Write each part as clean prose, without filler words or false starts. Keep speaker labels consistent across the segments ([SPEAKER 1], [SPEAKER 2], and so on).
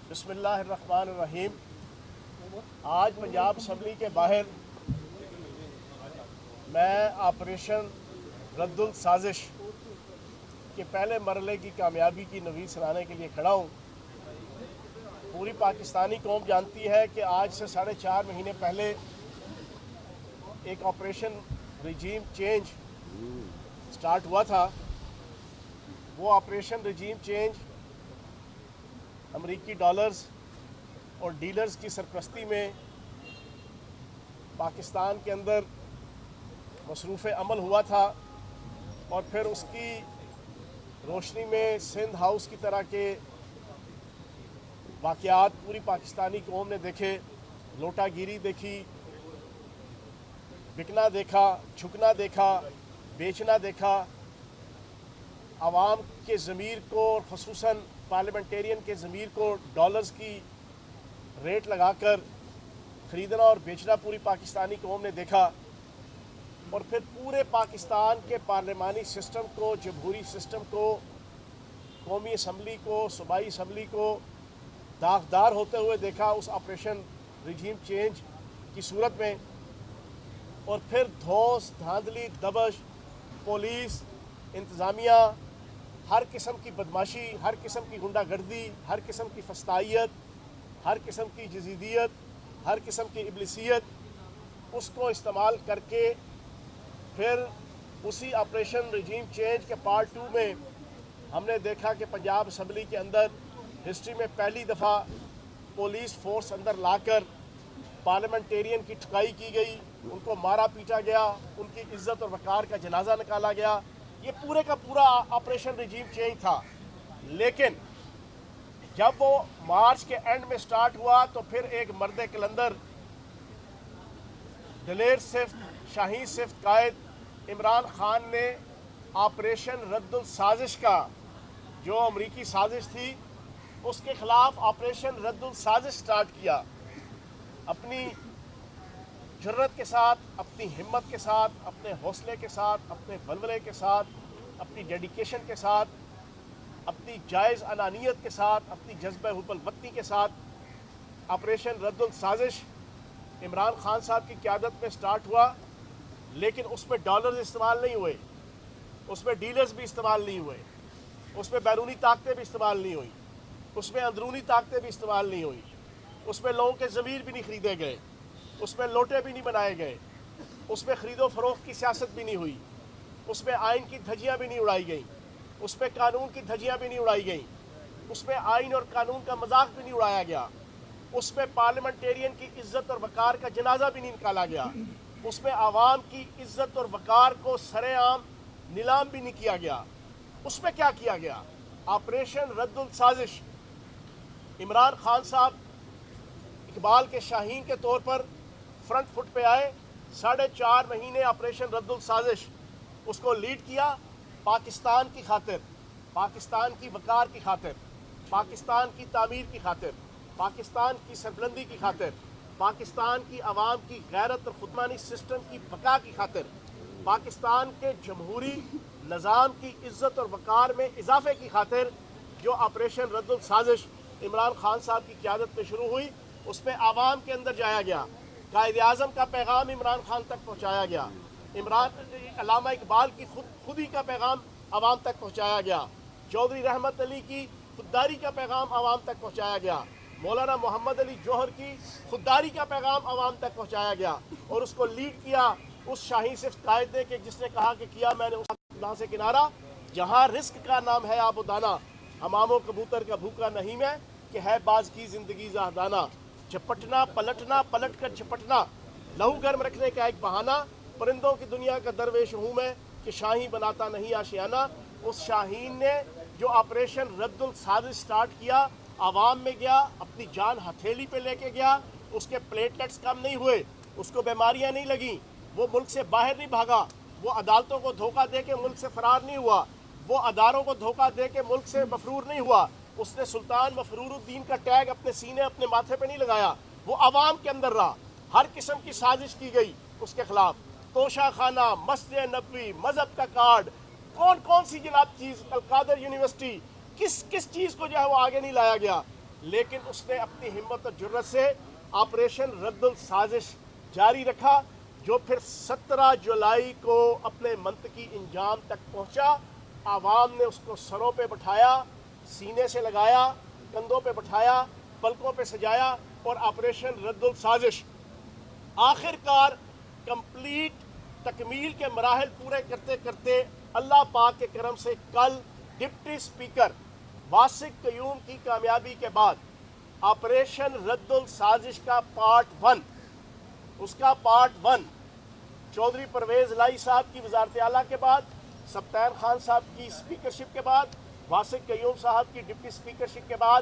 [SPEAKER 1] بسم اللہ الرحمن الرحیم۔ آج پنجاب اسمبلی کے باہر میں آپریشن رد السازش کے پہلے مرحلے کی کامیابی کی نوید سنانے کے لیے کھڑا ہوں۔ پوری پاکستانی قوم جانتی ہے کہ آج سے 4.5 مہینے پہلے ایک آپریشن رجیم چینج سٹارٹ ہوا تھا۔ وہ آپریشن رجیم چینج امریکی ڈالرز اور ڈیلرز کی سرپرستی میں پاکستان کے اندر مصروف عمل ہوا تھا، اور پھر اس کی روشنی میں سندھ ہاؤس کی طرح کے واقعات پوری پاکستانی قوم نے دیکھے۔ لوٹا گیری دیکھی، بکنا دیکھا، چھکنا دیکھا، بیچنا دیکھا، عوام کے ضمیر کو اور خصوصاً پارلیمنٹیرین کے ضمیر کو ڈالرز کی ریٹ لگا کر خریدنا اور بیچنا پوری پاکستانی قوم نے دیکھا۔ اور پھر پورے پاکستان کے پارلیمانی سسٹم کو، جمہوری سسٹم کو، قومی اسمبلی کو، صوبائی اسمبلی کو داغدار ہوتے ہوئے دیکھا اس آپریشن رجیم چینج کی صورت میں۔ اور پھر دھوس، دھاندلی، دبش، پولیس، انتظامیہ، ہر قسم کی بدماشی، ہر قسم کی غنڈہ گردی، ہر قسم کی فسطائیت، ہر قسم کی جزیدیت، ہر قسم کی ابلیسیت، اس کو استعمال کر کے پھر اسی آپریشن رجیم چینج کے پارٹ 2 میں ہم نے دیکھا کہ پنجاب اسمبلی کے اندر ہسٹری میں پہلی دفعہ پولیس فورس اندر لا کر پارلیمنٹیرین کی ٹھکائی کی گئی، ان کو مارا پیٹا گیا، ان کی عزت اور وقار کا جنازہ نکالا گیا۔ یہ پورے کا پورا آپریشن رجیم چینج تھا۔ لیکن جب وہ مارچ کے اینڈ میں سٹارٹ ہوا تو پھر ایک مرد کلندر، دلیر صفت، شاہین صفت قائد عمران خان نے آپریشن رد السازش کا، جو امریکی سازش تھی، اس کے خلاف آپریشن رد السازش سٹارٹ کیا۔ اپنی جرت کے ساتھ، اپنی ہمت کے ساتھ، اپنے حوصلے کے ساتھ، اپنے ولولے کے ساتھ، اپنی ڈیڈیکیشن کے ساتھ، اپنی جائز انانیت کے ساتھ، اپنی جذبہ حب الوطنی کے ساتھ آپریشن رد السازش عمران خان صاحب کی قیادت میں سٹارٹ ہوا۔ لیکن اس میں ڈالرز استعمال نہیں ہوئے، اس میں ڈیلرز بھی استعمال نہیں ہوئے، اس میں بیرونی طاقتیں بھی استعمال نہیں ہوئی، اس میں اندرونی طاقتیں بھی استعمال نہیں ہوئی، اس میں لوگوں کے ضمیر بھی نہیں خریدے گئے، اس میں لوٹے بھی نہیں بنائے گئے، اس میں خرید و فروخت کی سیاست بھی نہیں ہوئی، اس میں آئین کی دھجیاں بھی نہیں اڑائی گئیں، اس میں قانون کی دھجیاں بھی نہیں اڑائی گئیں، اس میں آئین اور قانون کا مذاق بھی نہیں اڑایا گیا، اس میں پارلیمنٹیرین کی عزت اور وقار کا جنازہ بھی نہیں نکالا گیا، اس میں عوام کی عزت اور وقار کو سر عام نیلام بھی نہیں کیا گیا۔ اس میں کیا کیا گیا؟ آپریشن رد السازش۔ عمران خان صاحب اقبال کے شاہین کے طور پر فرنٹ فٹ پہ آئے، 4.5 مہینے آپریشن رد السازش اس کو لیڈ کیا، پاکستان کی خاطر، پاکستان کی وقار کی خاطر، پاکستان کی تعمیر کی خاطر، پاکستان کی سربلندی کی خاطر، پاکستان کی عوام کی غیرت اور خودمانی سسٹم کی بقا کی خاطر، پاکستان کے جمہوری نظام کی عزت اور وقار میں اضافے کی خاطر جو آپریشن رد السازش عمران خان صاحب کی قیادت میں شروع ہوئی، اس میں عوام کے اندر جایا گیا، قائد اعظم کا پیغام عمران خان تک پہنچایا گیا، علامہ اقبال کی خودی کا پیغام عوام تک پہنچایا گیا، چودھری رحمت علی کی خودداری کا پیغام عوام تک پہنچایا گیا، مولانا محمد علی جوہر کی خودداری کا پیغام عوام تک پہنچایا گیا، اور اس کو لیڈ کیا اس شاہین صفت قائد نے کہ جس نے کہا کہ کیا میں نے اس سے کنارہ جہاں رزق کا نام ہے آب و دانا، حمام و کبوتر کا بھوکا نہیں میں کہ ہے باز کی زندگی زاہدانہ، جھپٹنا پلٹنا پلٹ کر جھپٹنا، لہو گرم رکھنے کا ایک بہانہ، پرندوں کی دنیا کا درویش ہوں میں کہ شاہین بناتا نہیں آشیانہ۔ اس شاہین نے جو آپریشن رد السازش سٹارٹ کیا، عوام میں گیا، اپنی جان ہتھیلی پہ لے کے گیا، اس کے پلیٹلیٹس کم نہیں ہوئے، اس کو بیماریاں نہیں لگیں، وہ ملک سے باہر نہیں بھاگا، وہ عدالتوں کو دھوکہ دے کے ملک سے فرار نہیں ہوا، وہ اداروں کو دھوکہ دے کے ملک سے مفرور نہیں ہوا، اس نے سلطان مفرور الدین کا ٹیگ اپنے سینے اپنے ماتھے پہ نہیں لگایا، وہ عوام کے اندر رہا۔ ہر قسم کی سازش کی گئی اس کے خلاف، توشہ خانہ، مسجد نبوی، مذہب کا کارڈ، کون سی جناب چیز، القادر یونیورسٹی، کس چیز کو جو ہے وہ آگے نہیں لایا گیا۔ لیکن اس نے اپنی ہمت و جرت سے آپریشن رد السازش جاری رکھا، جو پھر 17 جولائی کو اپنے منطقی انجام تک پہنچا۔ عوام نے اس کو سروں پہ بٹھایا، سینے سے لگایا، کندھوں پہ بٹھایا، پلکوں پہ سجایا، اور آپریشن رد السازش آخر کار کمپلیٹ تکمیل کے مراحل پورے کرتے کرتے اللہ پاک کے کرم سے کل ڈپٹی سپیکر واسق قیوم کی کامیابی کے بعد آپریشن رد السازش کا پارٹ ون چودھری پرویز الہی صاحب کی وزارت اعلیٰ کے بعد، سبطین خان صاحب کی سپیکرشپ کے بعد، واسق قیوم صاحب کی ڈپٹی سپیکرشپ کے بعد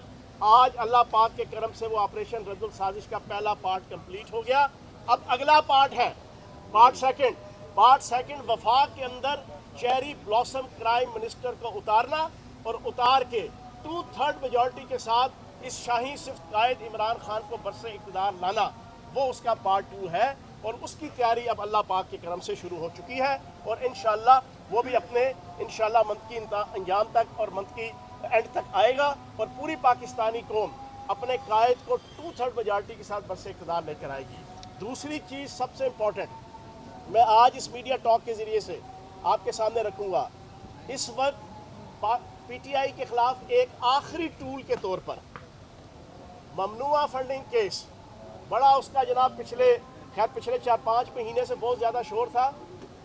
[SPEAKER 1] آج اللہ پاک کے کرم سے وہ آپریشن رد السازش کا پہلا پارٹ کمپلیٹ ہو گیا۔ اب اگلا پارٹ ہے پارٹ سیکنڈ وفاق کے اندر چیری بلاسم کرائم منسٹر کو اتارنا، اور اتار کے 2/3 میجورٹی کے ساتھ اس شاہین صفت قائد عمران خان کو برسر اقتدار لانا، وہ اس کا پارٹ 2 ہے، اور اس کی تیاری اب اللہ پاک کے کرم سے شروع ہو چکی ہے، اور انشاءاللہ وہ بھی اپنے انشاءاللہ منطقی انجام تک اور منطقی اینڈ تک آئے گا، اور پوری پاکستانی قوم اپنے قائد کو 2/3 میجورٹی کے ساتھ برسر اقتدار لے کر آئے گی۔ دوسری چیز سب سے امپورٹنٹ میں آج اس میڈیا ٹاک کے ذریعے سے آپ کے سامنے رکھوں گا، اس وقت پی ٹی آئی کے خلاف ایک آخری ٹول کے طور پر ممنوعہ فنڈنگ کیس، بڑا اس کا جناب پچھلے 4-5 مہینے سے بہت زیادہ شور تھا،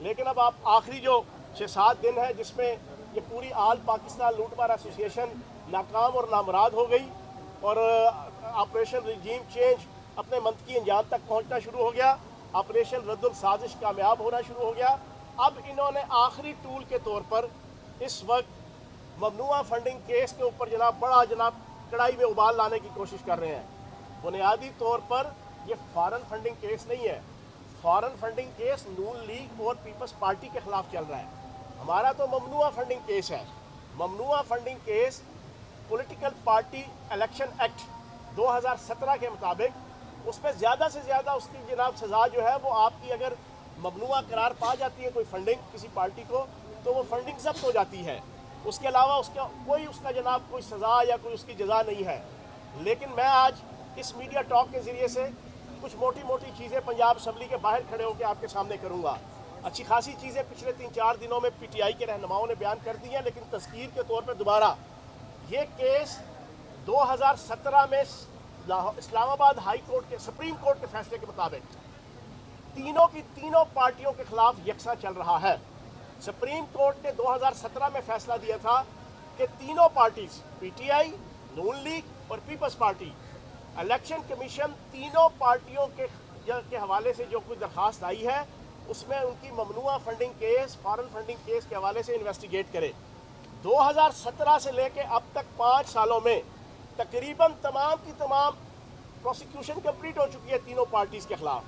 [SPEAKER 1] لیکن اب آپ آخری جو 6-7 دن ہے جس میں یہ پوری آل پاکستان لوٹ مار ایسوسی ایشن ناکام اور نامراد ہو گئی، اور آپریشن رجیم چینج اپنے منطقی انجام تک پہنچنا شروع ہو گیا، آپریشن رد السازش کامیاب ہونا شروع ہو گیا۔ اب انہوں نے آخری ٹول کے طور پر اس وقت ممنوعہ فنڈنگ کیس کے اوپر بڑا کڑائی میں ابال لانے کی کوشش کر رہے ہیں۔ بنیادی طور پر یہ فارن فنڈنگ کیس نہیں ہے، فارن فنڈنگ کیس نون لیگ اور پیپلز پارٹی کے خلاف چل رہا ہے، ہمارا تو ممنوعہ فنڈنگ کیس ہے۔ ممنوعہ funding case political party election act 2017 کے مطابق اس میں زیادہ سے زیادہ اس کی سزا جو ہے وہ آپ کی اگر ممنوعہ قرار پا جاتی ہے کوئی فنڈنگ کسی پارٹی کو، تو وہ فنڈنگ ضبط ہو جاتی ہے، اس کے علاوہ اس کا کوئی سزا یا کوئی اس کی جزا نہیں ہے۔ لیکن میں آج اس میڈیا ٹاک کے ذریعے سے کچھ موٹی چیزیں پنجاب اسمبلی کے باہر کھڑے ہو کے آپ کے سامنے کروں گا۔ اچھی خاصی چیزیں پچھلے 3-4 دنوں میں پی ٹی آئی کے رہنماؤں نے بیان کر دی ہیں، لیکن تذکیر کے طور پر دوبارہ یہ کیس 2017 میں اسلام آباد ہائی کورٹ کے سپریم کورٹ کے فیصلے کے مطابق تینوں پارٹیوں کے خلاف یکساں چل رہا ہے۔ سپریم کورٹ نے 2017 میں فیصلہ دیا تھا کہ تینوں parties P T I, Noon League اور پیپلز پارٹی، الیکشن کمیشن تینوں پارٹیوں کے حوالے سے جو کوئی درخواست آئی ہے اس میں ان کی ممنوعہ funding case, foreign funding case کے حوالے سے انویسٹیگیٹ کرے۔ 2017 سے لے کے اب تک 5 سالوں میں تقریباً تمام کی تمام پروسیکیوشن کمپلیٹ ہو چکی ہے تینوں پارٹیز کے خلاف،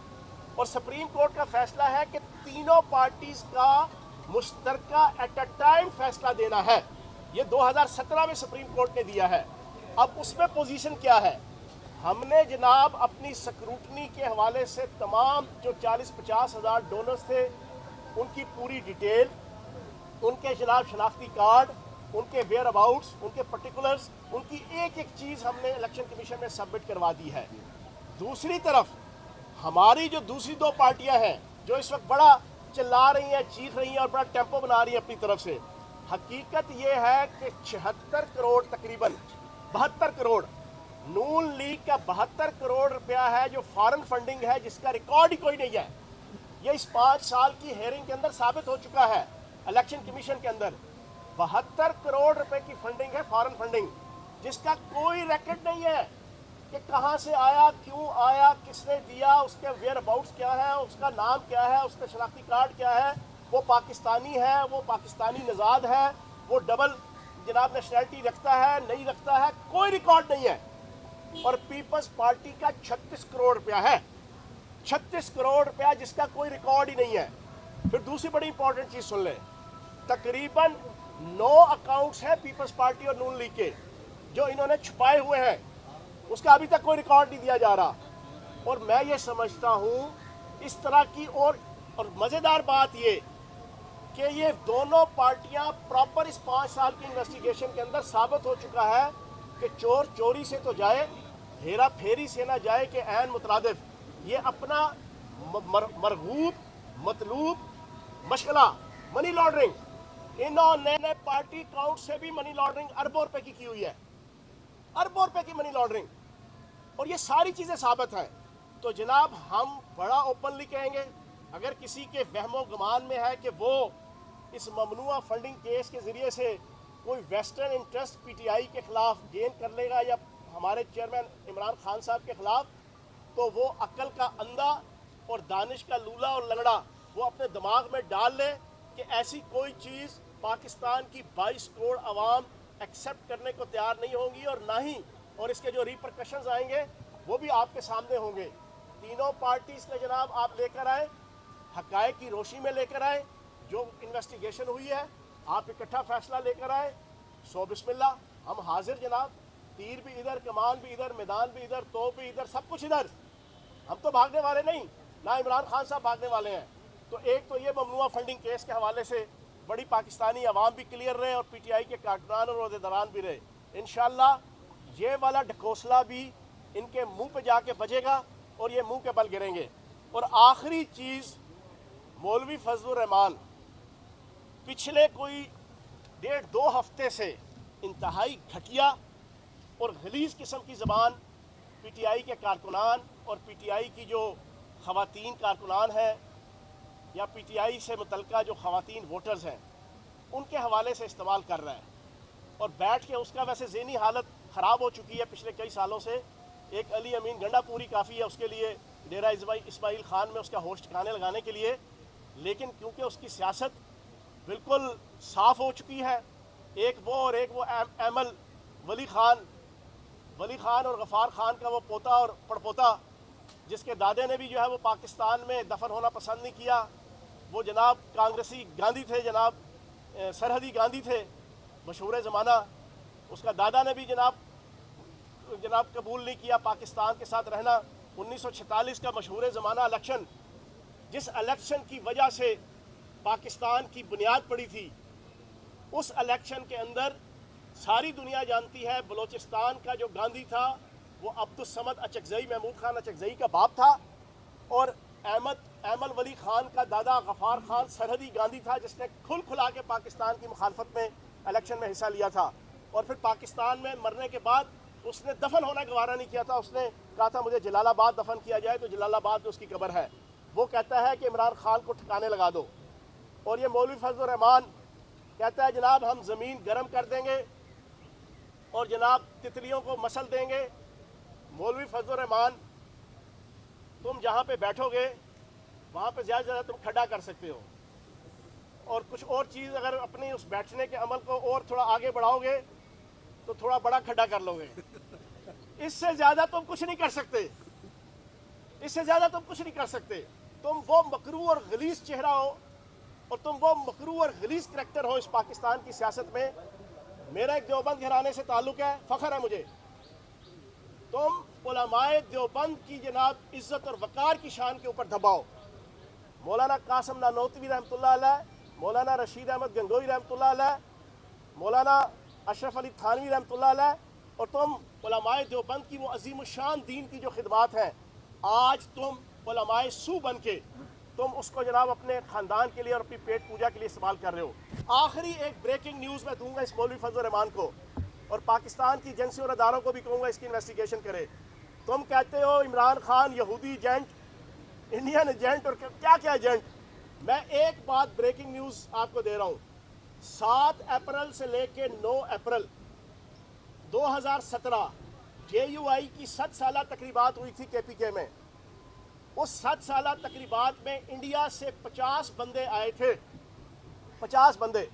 [SPEAKER 1] اور سپریم کورٹ کا فیصلہ ہے کہ تینوں پارٹیز کا مشترکہ ایٹ اے ٹائم فیصلہ دینا ہے۔ یہ 2017 میں سپریم کورٹ نے دیا ہے۔ اب اس میں پوزیشن کیا ہے؟ ہم نے جناب اپنی سکروٹنی کے حوالے سے تمام جو 40-50 ہزار ڈونرز تھے ان کی پوری ڈیٹیل، ان کے شناختی کارڈ، ان کے ویئر اباؤٹس، ان کے پرٹیکولرز، ان کی ایک چیز ہم نے الیکشن کمیشن میں سبمٹ کروا دی ہے۔ دوسری طرف ہماری جو دوسری 2 پارٹیاں ہیں جو اس وقت بڑا چلا رہی ہیں، چیخ رہی ہیں اور بڑا ٹیمپو بنا رہی ہیں اپنی طرف سے، حقیقت یہ ہے کہ 76 کروڑ تقریباً 72 کروڑ نون لیگ کا 72 کروڑ روپیہ ہے جو فارن فنڈنگ ہے، جس کا ریکارڈ ہی کوئی نہیں ہے۔ یہ اس 5 سال کی ہیئرنگ کے اندر ثابت ہو چکا ہے الیکشن کمیشن کے اندر 72 کروڑ روپے کی فنڈنگ ہے، فارن فنڈنگ، جس کا کوئی ریکارڈ نہیں ہے کہ کہاں سے آیا، کیوں آیا، کس نے دیا، اس کے ویئر اباؤٹس کیا ہے، اس کا نام کیا ہے، اس کا شناختی کارڈ کیا ہے، وہ پاکستانی ہے، وہ پاکستانی نژاد ہے، وہ ڈبل نیشنلٹی رکھتا ہے نہیں رکھتا ہے، کوئی ریکارڈ نہیں ہے۔ اور پیپلز پارٹی کا 36 کروڑ روپیہ ہے، 36 کروڑ روپیہ جس کا کوئی ریکارڈ ہی نہیں ہے۔ پھر دوسری بڑی امپورٹنٹ چیز سن لیں، تقریباً 9 اکاؤنٹس ہیں پیپلز پارٹی اور نون لیگ کے جو انہوں نے چھپائے ہوئے ہیں، اس کا ابھی تک کوئی ریکارڈ نہیں دیا جا رہا۔ اور میں یہ سمجھتا ہوں اس طرح کی اور مزیدار بات یہ کہ یہ دونوں پارٹیاں پراپر اس 5 سال کی انویسٹیگیشن کے اندر ثابت ہو چکا ہے کہ چور چوری سے تو جائے ہیرا پھیری سے نہ جائے کہ عین مترادف یہ اپنا مرغوب مطلوب مشغلہ منی لانڈرنگ انہوں نے پارٹی اکاؤنٹ سے بھی منی لانڈرنگ اربوں روپے کی ہوئی ہے، اربوں روپے کی منی لانڈرنگ، اور یہ ساری چیزیں ثابت ہیں۔ تو جناب ہم بڑا اوپنلی کہیں گے اگر کسی کے وہم و گمان میں ہے کہ وہ اس ممنوعہ فنڈنگ کیس کے ذریعے سے کوئی ویسٹرن انٹرسٹ پی ٹی آئی کے خلاف گین کر لے گا یا ہمارے چیئرمین عمران خان صاحب کے خلاف، تو وہ عقل کا اندھا اور دانش کا لولا اور لنگڑا وہ اپنے دماغ میں ڈال لے کہ ایسی کوئی چیز پاکستان کی 22 کروڑ عوام ایکسیپٹ کرنے کو تیار نہیں ہوں گی، اور نہ ہی اور اس کے جو ریپرکشنز آئیں گے وہ بھی آپ کے سامنے ہوں گے۔ تینوں پارٹیز کے جناب آپ لے کر آئیں، حقائق کی روشنی میں لے کر آئیں، جو انویسٹیگیشن ہوئی ہے آپ اکٹھا فیصلہ لے کر آئیں، سو بسم اللہ، ہم حاضر جناب، تیر بھی ادھر، کمان بھی ادھر، میدان بھی ادھر، توپ بھی ادھر، سب کچھ ادھر، ہم تو بھاگنے والے نہیں، نہ عمران خان صاحب بھاگنے والے ہیں۔ تو ایک تو یہ ممنوعہ فنڈنگ کیس کے حوالے سے بڑی پاکستانی عوام بھی کلیئر رہے اور پی ٹی آئی کے کارکنان اور عہدیداران بھی رہے، انشاءاللہ یہ والا ڈھکوسلا بھی ان کے منہ پہ جا کے بجے گا اور یہ منہ کے بل گریں گے۔ اور آخری چیز، مولوی فضل الرحمان پچھلے کوئی 1.5-2 ہفتے سے انتہائی گھٹیا اور غلیظ قسم کی زبان پی ٹی آئی کے کارکنان اور پی ٹی آئی کی جو خواتین کارکنان ہیں یا پی ٹی آئی سے متعلقہ جو خواتین ووٹرز ہیں ان کے حوالے سے استعمال کر رہا ہے، اور بیٹھ کے اس کا ویسے ذہنی حالت خراب ہو چکی ہے پچھلے کئی سالوں سے۔ ایک علی امین گنڈا پوری کافی ہے اس کے لیے، ڈیرہ اسماعیل خان میں اس کا ہوش ٹھکانے لگانے کے لیے، لیکن کیونکہ اس کی سیاست بالکل صاف ہو چکی ہے، ایک وہ اور ایک وہ ایمل ولی خان اور غفار خان کا وہ پوتا اور پڑپوتا جس کے دادے نے بھی جو ہے وہ پاکستان میں دفن ہونا پسند نہیں کیا، وہ جناب کانگریسی گاندھی تھے، جناب سرحدی گاندھی تھے مشہور زمانہ، اس کا دادا نے بھی جناب قبول نہیں کیا پاکستان کے ساتھ رہنا۔ 1946 کا مشہور زمانہ الیکشن، جس الیکشن کی وجہ سے پاکستان کی بنیاد پڑی تھی، اس الیکشن کے اندر ساری دنیا جانتی ہے بلوچستان کا جو گاندھی تھا وہ عبدالصمد اچکزئی، محمود خان اچکزئی کا باپ تھا، اور ایمل ولی خان کا دادا غفار خان سرحدی گاندھی تھا جس نے کھل کھلا کے پاکستان کی مخالفت میں الیکشن میں حصہ لیا تھا، اور پھر پاکستان میں مرنے کے بعد اس نے دفن ہونا گوارا نہیں کیا تھا، اس نے کہا تھا مجھے جلال آباد دفن کیا جائے، تو جلال آباد میں اس کی قبر ہے۔ وہ کہتا ہے کہ عمران خان کو ٹھکانے لگا دو، اور یہ مولوی فضل الرحمان کہتا ہے جناب ہم زمین گرم کر دیں گے اور جناب تتلیوں کو مسل دیں گے۔ مولوی فضل الرحمان تم جہاں پہ بیٹھو گے وہاں پہ زیادہ سے زیادہ تم کھڈا کر سکتے ہو، اور کچھ اور چیز اگر اپنی اس بیٹھنے کے عمل کو اور تھوڑا آگے بڑھاؤ گے تو تھوڑا بڑا کھڈا کر لو گے، اس سے زیادہ تم کچھ نہیں کر سکتے، اس سے زیادہ تم کچھ نہیں کر سکتے۔ تم وہ مکروہ اور غلیظ چہرہ ہو اور تم وہ مکروہ اور غلیظ کریکٹر ہو اس پاکستان کی سیاست میں۔ میرا ایک دیوبند گھرانے سے تعلق ہے، فخر ہے مجھے، تم علماء دیوبند کی جناب عزت اور وقار کی شان کے اوپر دباؤ۔ مولانا قاسم نانوتوی رحمۃ اللہ علیہ، مولانا رشید احمد گنگوئی رحمۃ اللہ علیہ، مولانا اشرف علی تھانوی رحمۃ اللہ علیہ، اور تم علماء دیوبند کی وہ عظیم الشان دین کی جو خدمات ہیں، آج تم علماء سو بن کے تم اس کو جناب اپنے خاندان کے لیے اور اپنی پیٹ پوجا کے لیے استعمال کر رہے ہو۔ آخری ایک بریکنگ نیوز میں دوں گا اس مولوی فضل الرحمان کو، اور پاکستان کی ایجنسیوں اور اداروں کو بھی کہوں گا اس کی انویسٹیگیشن کرے۔ تم کہتے ہو عمران خان یہودی ایجنٹ، انڈین ایجنٹ اور کیا کیا ایجنٹ، میں ایک بات بریکنگ نیوز آپ کو دے رہا ہوں، 7 اپریل سے لے کے 9 اپریل 2017 جے یو آئی کی 7 سالہ تقریبات ہوئی تھی کے پی کے میں۔ اس 7 سالہ تقریبات میں انڈیا سے 50 بندے آئے تھے، 50 بندے۔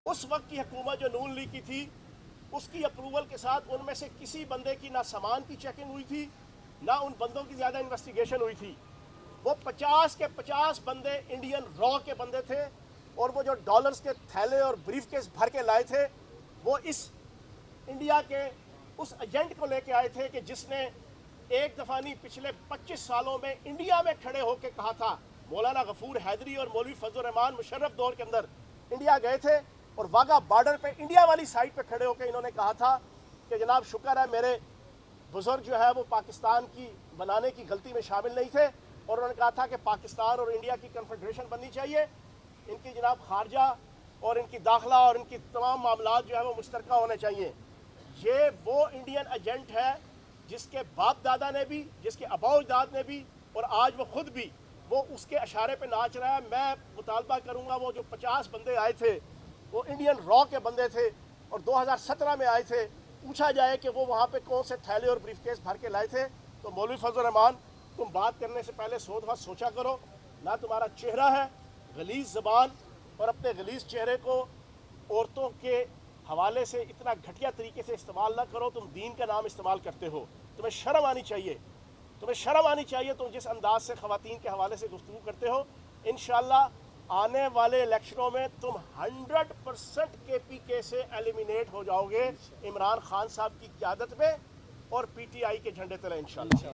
[SPEAKER 1] اس وقت کی حکومت جو نون لیگ کی تھی اس کی اپروول کے ساتھ ان میں سے کسی بندے کی نہ سامان کی چیکنگ ہوئی تھی نہ ان بندوں کی زیادہ انویسٹیگیشن ہوئی تھی۔ وہ 50 کے 50 بندے انڈین را کے بندے تھے، اور وہ جو ڈالرز کے تھیلے اور بریف کیس بھر کے لائے تھے وہ اس انڈیا کے اس ایجنٹ کو لے کے آئے تھے کہ جس نے ایک دفعہ نہیں پچھلے 25 سالوں میں انڈیا میں کھڑے ہو کے کہا تھا، مولانا غفور حیدری اور مولوی فضل الرحمان مشرف دور کے اندر انڈیا گئے تھے اور واگا بارڈر پہ انڈیا والی سائٹ پہ کھڑے ہو کے انہوں نے کہا تھا کہ جناب شکر ہے میرے بزرگ جو ہے وہ پاکستان کی بنانے کی غلطی میں شامل نہیں تھے، اور انہوں نے کہا تھا کہ پاکستان اور انڈیا کی کنفیڈریشن بننی چاہیے، ان کی جناب خارجہ اور ان کی داخلہ اور ان کی تمام معاملات جو ہے وہ مشترکہ ہونے چاہیے۔ یہ وہ انڈین ایجنٹ ہے جس کے باپ دادا نے بھی، جس کے اباؤ اجداد نے بھی، اور آج وہ خود بھی وہ اس کے اشارے پہ ناچ رہا ہے۔ میں مطالبہ کروں گا وہ جو 50 بندے آئے تھے وہ انڈین را کے بندے تھے اور 2017 میں آئے تھے، پوچھا جائے کہ وہ وہاں پہ کون سے تھیلے اور بریف کیس بھر کے لائے تھے۔ تو مولوی فضل الرحمان، تم بات کرنے سے پہلے 100 دفعہ سوچا کرو، نہ تمہارا چہرہ ہے، غلیظ زبان، اور اپنے غلیظ چہرے کو عورتوں کے حوالے سے اتنا گھٹیا طریقے سے استعمال نہ کرو۔ تم دین کا نام استعمال کرتے ہو، تمہیں شرم آنی چاہیے، تمہیں شرم آنی چاہیے۔ تم جس انداز سے خواتین کے حوالے سے گفتگو کرتے ہو، انشاءاللہ آنے والے الیکشنوں میں تم 100% کے پی کے سے ایلیمینیٹ ہو جاؤ گے، عمران خان صاحب کی قیادت میں اور پی ٹی آئی کے جھنڈے تلے انشاءاللہ۔